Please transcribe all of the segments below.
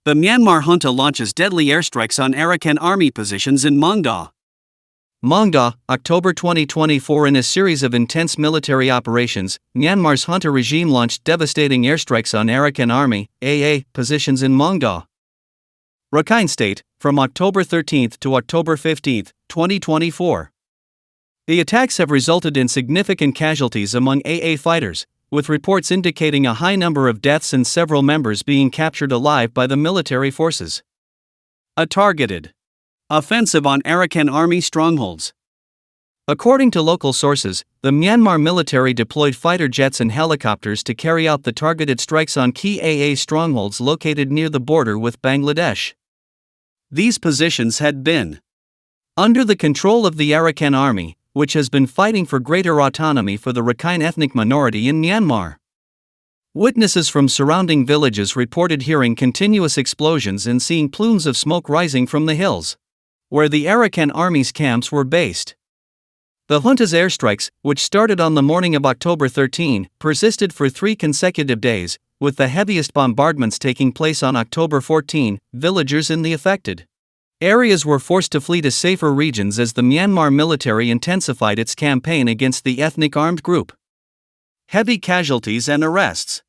The Myanmar junta launches deadly airstrikes on Arakan army positions in Maungdaw. Maungdaw, October 2024. In a series of intense military operations, Myanmar's junta regime launched devastating airstrikes on Arakan Army (AA) positions in Maungdaw, Rakine State, from October 13 to October 15, 2024. The attacks have resulted in significant casualties among AA fighters, with reports indicating a high number of deaths and several members being captured alive by the military forces. A targeted offensive on Arakan army strongholds. According to local sources, the Myanmar military deployed fighter jets and helicopters to carry out the targeted strikes on key AA strongholds located near the border with Bangladesh. These positions had been under the control of the Arakan army, which has been fighting for greater autonomy for the Rakine ethnic minority in Myanmar. Witnesses from surrounding villages reported hearing continuous explosions and seeing plumes of smoke rising from the hills, where the Arakan army's camps were based. The junta's airstrikes, which started on the morning of October 13, persisted for 3 consecutive days, with the heaviest bombardments taking place on October 14. Villagers in the affected areas were forced to flee to safer regions as the Myanmar military intensified its campaign against the ethnic armed group. Heavy casualties and arrests.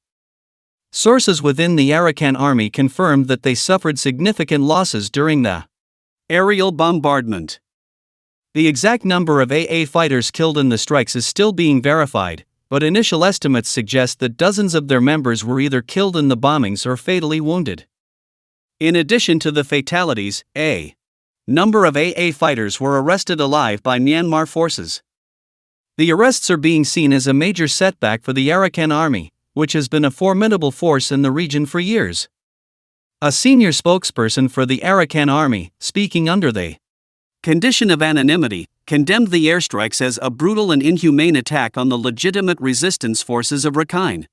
Sources within the Arakan army confirmed that they suffered significant losses during the aerial bombardment. The exact number of AA fighters killed in the strikes is still being verified, but initial estimates suggest that dozens of their members were either killed in the bombings or fatally wounded. In addition to the fatalities, a number of AA fighters were arrested alive by Myanmar forces. The arrests are being seen as a major setback for the Arakan army, which has been a formidable force in the region for years. A senior spokesperson for the Arakan army, speaking under the condition of anonymity, condemned the airstrikes as a brutal and inhumane attack on the legitimate resistance forces of Rakine.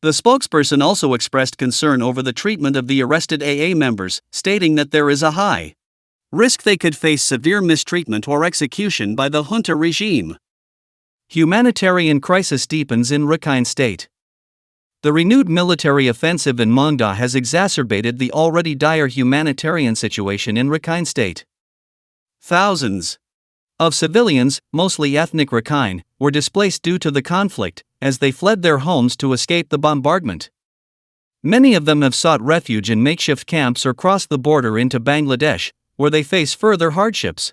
The spokesperson also expressed concern over the treatment of the arrested AA members, stating that there is a high risk they could face severe mistreatment or execution by the junta regime. Humanitarian crisis deepens in Rakine State. The renewed military offensive in Maungdaw has exacerbated the already dire humanitarian situation in Rakine State. Thousands of civilians, mostly ethnic Rakine, were displaced due to the conflict, as they fled their homes to escape the bombardment. Many of them have sought refuge in makeshift camps or crossed the border into Bangladesh, where they face further hardships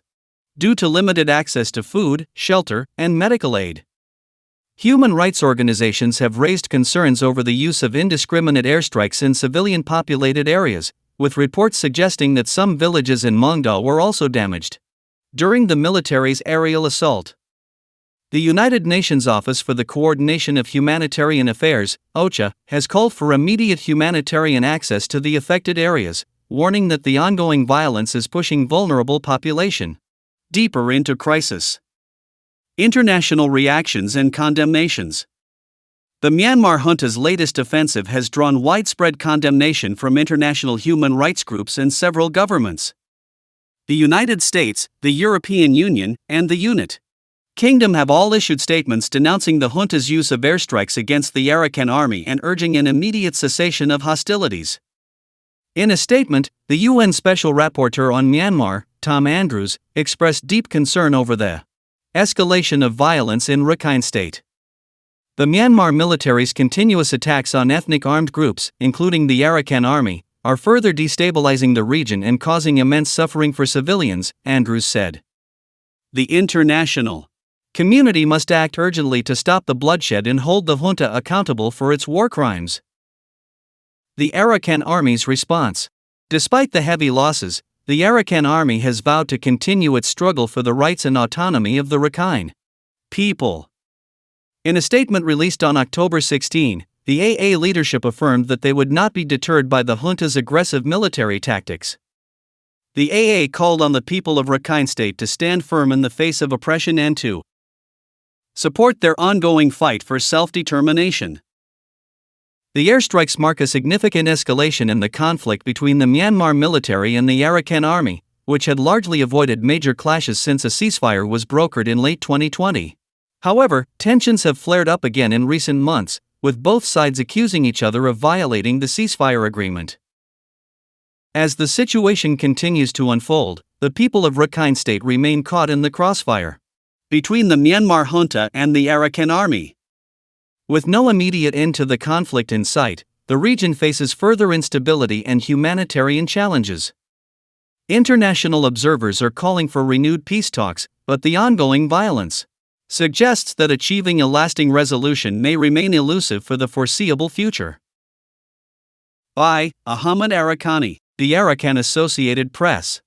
due to limited access to food, shelter, and medical aid. Human rights organizations have raised concerns over the use of indiscriminate airstrikes in civilian-populated areas, with reports suggesting that some villages in Maungdaw were also damaged during the military's aerial assault. The United Nations Office for the Coordination of Humanitarian Affairs, OCHA, has called for immediate humanitarian access to the affected areas, warning that the ongoing violence is pushing vulnerable population deeper into crisis. International reactions and condemnations. The Myanmar junta's latest offensive has drawn widespread condemnation from international human rights groups and several governments. The United States, the European Union, and the United Kingdom have all issued statements denouncing the junta's use of airstrikes against the Arakan army and urging an immediate cessation of hostilities. In a statement, the UN Special Rapporteur on Myanmar, Tom Andrews, expressed deep concern over the escalation of violence in Rakine State. The Myanmar military's continuous attacks on ethnic armed groups, including the Arakan army, are further destabilizing the region and causing immense suffering for civilians, Andrews said. The international community must act urgently to stop the bloodshed and hold the junta accountable for its war crimes. The Arakan army's response. Despite the heavy losses, the Arakan army has vowed to continue its struggle for the rights and autonomy of the Rakine people. In a statement released on October 16, the AA leadership affirmed that they would not be deterred by the junta's aggressive military tactics. The AA called on the people of Rakine State to stand firm in the face of oppression and to support their ongoing fight for self-determination. The airstrikes mark a significant escalation in the conflict between the Myanmar military and the Arakan army, which had largely avoided major clashes since a ceasefire was brokered in late 2020. However, tensions have flared up again in recent months, with both sides accusing each other of violating the ceasefire agreement. As the situation continues to unfold, the people of Rakhine State remain caught in the crossfire between the Myanmar junta and the Arakan army. With no immediate end to the conflict in sight, the region faces further instability and humanitarian challenges. International observers are calling for renewed peace talks, but the ongoing violence suggests that achieving a lasting resolution may remain elusive for the foreseeable future. By Ahmad Arakani, the Arakan Associated Press.